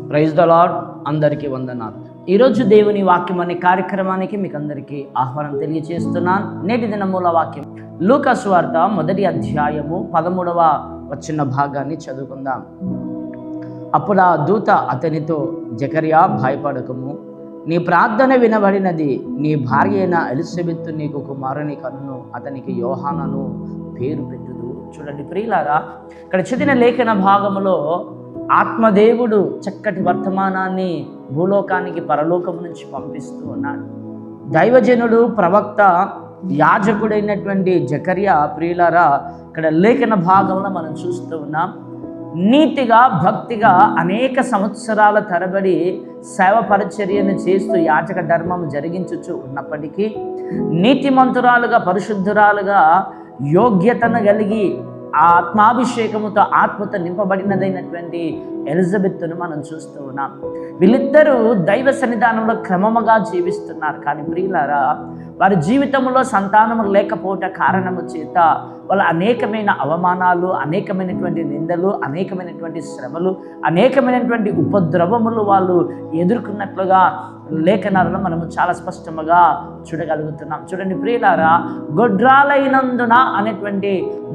Praise the lord. అందరికీ వందనాలు. ఈరోజు దేవుని వాక్యం అనే కార్యక్రమానికి మీకు అందరికీ ఆహ్వానం తెలియజేస్తున్నాను. నేటి దినమూల వాక్యం లూకా సువార్త 1వ అధ్యాయము 13వ వచన భాగాన్ని చదువుకుందాం. అప్పుడు ఆ దూత అతనితో, జకర్యా, భయపడకము, నీ ప్రార్థన వినబడినది. నీ భార్య అయిన ఎలిజబెత్ నీకు కుమారుని కన్ను, అతనికి యోహానను పేరు పెట్టుదు. చూడండి ప్రియులారా, ఇక్కడ చదివిన లేఖన భాగములో ఆత్మదేవుడు చక్కటి వర్తమానాన్ని భూలోకానికి పరలోకం నుంచి పంపిస్తూ ఉన్నాడు. దైవజనుడు, ప్రవక్త, యాజకుడైనటువంటి జకర్యా ప్రియులారా, ఇక్కడ లేఖన భాగంలో మనం చూస్తూ ఉన్నాం. నీతిగా, భక్తిగా అనేక సంవత్సరాల తరబడి సేవ పరిచర్యను చేస్తూ యాజక ధర్మం జరిగించుచు ఉన్నప్పటికీ నీతిమంతురాలుగా, పరిశుద్ధురాలుగా, యోగ్యతను కలిగి ఆత్మాభిషేకముతో, ఆత్మతో నింపబడినదైనటువంటి ఎలిజబెత్తును మనం చూస్తూ ఉన్నాం. వీళ్ళిద్దరూ దైవ సన్నిధానంలో క్రమముగా జీవిస్తున్నారు. కానీ ప్రియులారా, వారి జీవితంలో సంతానము లేకపోవట కారణము చేత వాళ్ళ అనేకమైన అవమానాలు, అనేకమైనటువంటి నిందలు, అనేకమైనటువంటి శ్రమలు, అనేకమైనటువంటి ఉపద్రవములు వాళ్ళు ఎదుర్కొన్నట్లుగా లేఖనాలను మనము చాలా స్పష్టంగా చూడగలుగుతున్నాం. చూడండి ప్రియులారా, గొడ్రాలైనందున అనేటువంటి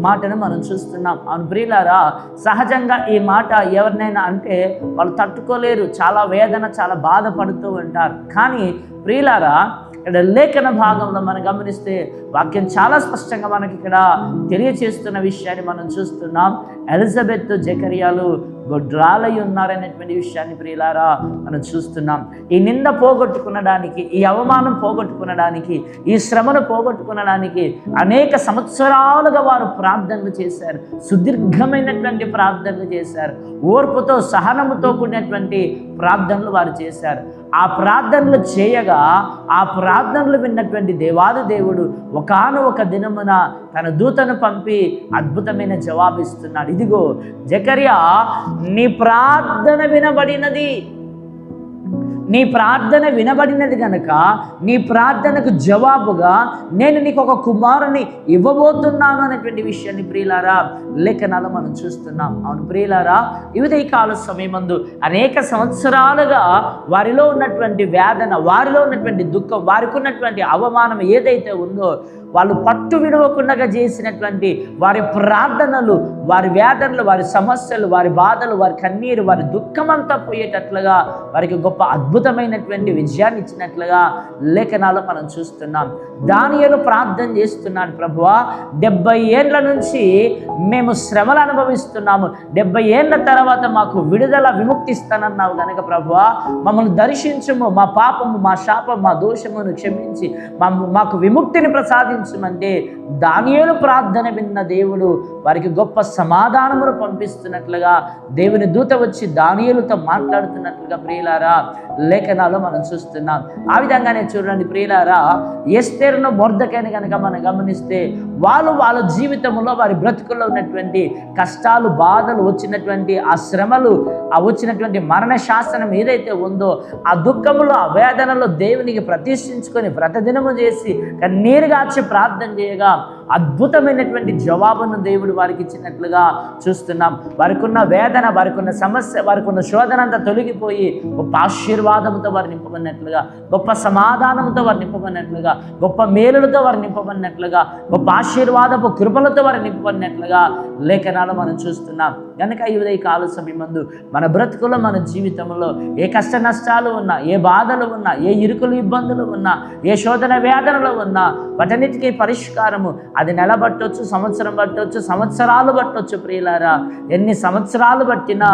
మాటను మనం చూస్తున్నాం. అవును ప్రియులారా, సహజంగా ఈ మాట ఎవరినైనా అంటే వాళ్ళు తట్టుకోలేరు, చాలా వేదన, చాలా బాధపడుతూ ఉంటారు. కానీ ప్రియులారా, ఇక్కడ లేఖన భాగంలో మనం గమనిస్తే వాక్యం చాలా స్పష్టంగా మనకి ఇక్కడ తెలియచేస్తున్న విషయాన్ని మనం చూస్తున్నాం. ఎలిజబెత్, జకర్యాలు గొడ్రాలై ఉన్నారనేటువంటి విషయాన్ని ప్రియులారా మనం చూస్తున్నాం. ఈ నింద పోగొట్టుకునడానికి, ఈ అవమానం పోగొట్టుకునడానికి, ఈ శ్రమను పోగొట్టుకునడానికి అనేక సంవత్సరాలుగా వారు ప్రార్థనలు చేశారు. సుదీర్ఘమైనటువంటి ప్రార్థనలు చేశారు. ఓర్పుతో, సహనముతో కూడినటువంటి ప్రార్థనలు వారు చేశారు. ఆ ప్రార్థనలు చేయగా, ఆ ప్రార్థనలు విన్నటువంటి దేవాది దేవుడు ఒకానొక దినమున తన దూతను పంపి అద్భుతమైన జవాబిస్తున్నాడు. ఇదిగో జకర్యా, నీ ప్రార్థన వినబడినది. నీ ప్రార్థన వినబడినది కనుక నీ ప్రార్థనకు జవాబుగా నేను నీకు ఒక కుమారుని ఇవ్వబోతున్నాను అనేటువంటి విషయాన్ని ప్రియులారా లేఖనాలు మనం చూస్తున్నాం. అవును ప్రియులారా, ఈ కాల సమయమందు అనేక సంవత్సరాలుగా వారిలో ఉన్నటువంటి వేదన, వారిలో ఉన్నటువంటి దుఃఖం, వారికి ఉన్నటువంటి అవమానం ఏదైతే ఉందో, వాళ్ళు పట్టు విడవకుండా చేసినటువంటి వారి ప్రార్థనలు, వారి వేదనలు, వారి సమస్యలు, వారి బాధలు, వారి కన్నీరు, వారి దుఃఖమంతా పోయేటట్లుగా వారికి గొప్ప అద్భుతమైనటువంటి విజయాన్ని ఇచ్చినట్లుగా లేఖనాలు మనం చూస్తున్నాం. దానియేలు ప్రార్థన చేస్తున్నాడు, ప్రభువా 70 ఏళ్ల నుంచి మేము శ్రమలు అనుభవిస్తున్నాము, 70 ఏళ్ల తర్వాత మాకు విడుదల, విముక్తి ఇస్తానన్నావు కనుక ప్రభువా మమ్మల్ని దర్శించుము, మా పాపము, మా శాపం, మా దోషమును క్షమించి మాకు విముక్తిని ప్రసాదించమంటే దానియేలు ప్రార్థన విన్న దేవుడు వారికి గొప్ప సమాధానమును పంపిస్తున్నట్లుగా దేవుని దూత వచ్చి దానియేలుతో మాట్లాడుతున్నట్లుగా ప్రియులారా లేఖనాలు మనం చూస్తున్నాం. ఆ విధంగానే చూడండి ప్రియులారా, ఎస్తేరును, మొర్దెకైని కనుక మనం గమనిస్తే వాళ్ళ జీవితంలో, వారి బ్రతుకుల్లో ఉన్నటువంటి కష్టాలు, బాధలు, వచ్చినటువంటి ఆ శ్రమలు, ఆ వచ్చినటువంటి మరణ శాసనం ఏదైతే ఉందో, ఆ దుఃఖములో, ఆ వేదనలో దేవునికి ప్రతిష్ఠించుకొని ప్రతిదినము చేసి కన్నీరుగార్చి ప్రార్థన చేయగా అద్భుతమైనటువంటి జవాబును దేవుడు వారికి ఇచ్చినట్లుగా చూస్తున్నాం. వారికి ఉన్న వేదన, వారికి ఉన్న సమస్య, వారికి ఉన్న శోధన అంతా తొలగిపోయి గొప్ప ఆశీర్వాదంతో వారు నింపబడినట్లుగా, గొప్ప సమాధానంతో వారు నింపబడినట్లుగా, గొప్ప మేలులతో వారు నింపబడినట్లుగా, గొప్ప ఆశీర్వాదపు కృపలతో వారు నింపబడినట్లుగా లేఖనాలు మనం చూస్తున్నాం. కనుక ఈ కాల సమయమందు మన బ్రతుకులో, మన జీవితంలో ఏ కష్ట నష్టాలు ఉన్నా, ఏ బాధలు ఉన్నా, ఏ ఇరుకులు, ఇబ్బందులు ఉన్నా, ఏ శోధన వేదనలు ఉన్నా, వాటన్నిటికీ పరిష్కారము అది నెల పట్టవచ్చు, సంవత్సరం పట్టవచ్చు, సంవత్సరాలు పట్టవచ్చు. ప్రియులారా, ఎన్ని సంవత్సరాలు పట్టినా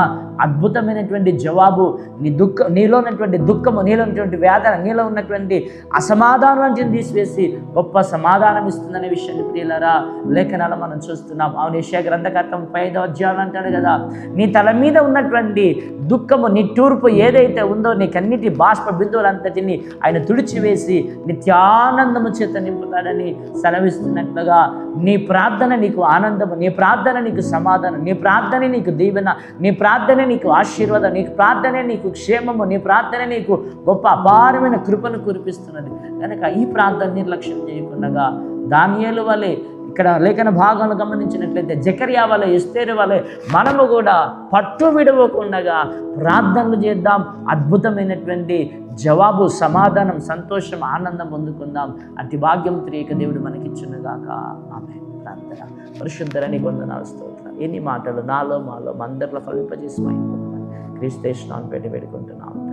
అద్భుతమైనటువంటి జవాబు నీలో ఉన్నటువంటి దుఃఖము, నీలో ఉన్నటువంటి వేదన, నీలో ఉన్నటువంటి అసమాధానాన్ని తీసివేసి గొప్ప సమాధానం ఇస్తుందనే విషయాన్ని ప్రియులారా లేఖనాలు మనం చూస్తున్నాం. అవును, యెషయా గ్రంథకర్త 35వ అధ్యాయం అంటాడు కదా, నీ తల మీద ఉన్నటువంటి దుఃఖము, నీ తూర్పు ఏదైతే ఉందో, నీ కన్నిటి బాష్ప బిందువులంతటిని ఆయన తుడిచివేసి నిత్యానందము చేత నింపుతాడని సెలవిస్తున్నట్లుగా నీ ప్రార్థన నీకు ఆనందము, నీ ప్రార్థన నీకు సమాధానం, నీ ప్రార్థన నీకు దీవెన, నీ ప్రార్థన నీకు ఆశీర్వాదం, నీ ప్రార్థనే నీకు క్షేమము, నీ ప్రార్థన నీకు గొప్ప అపారమైన కృపను కురిపిస్తున్నది. కనుక ఈ ప్రార్థన నిర్లక్ష్యం చేయకుండా దానియేలు వలె ఇక్కడ లేఖన భాగాలను గమనించినట్లయితే జకర్యా వలె ఎస్తేరు వలె మనము కూడా పట్టు విడవకుండగా ప్రార్థనలు చేద్దాం. అద్భుతమైనటువంటి జవాబు, సమాధానం, సంతోషం, ఆనందం పొందుకుందాం. అతి భాగ్యం త్రియక దేవుడు మనకిచ్చునుగాక. ఆమేన్. ప్రార్థన. పరిశుద్ధుని వందనాలు, స్తోత్రం. ఎన్ని మాటలు నాలో మాలో అందరిలో ఫలింపజేసి మైండ్ క్రీస్తు నామమున పెట్టి వేడుకుంటున్నాం.